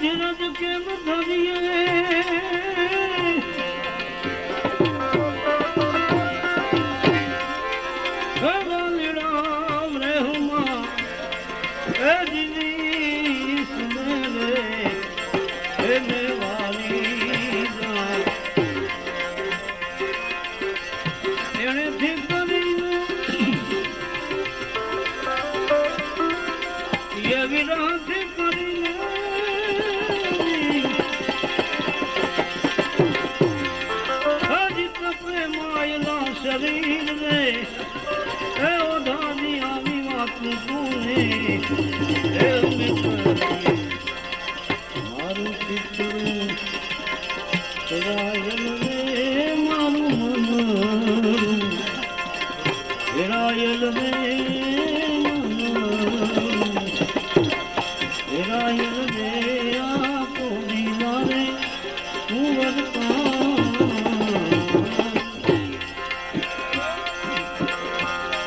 ધીરજ કેમ ધરીએ રામ રે હુમા એ દીદી સુને રે એને વાલી એને થી કરીને એ વિરાથી કરીને પ્રેમાયેલા શરીર ને એ ઓઢાની આવી વાત તુને મારું ચિત્રું હેરાયલ રે મારું મન હેરાયલ રે મન હેરાયલ રે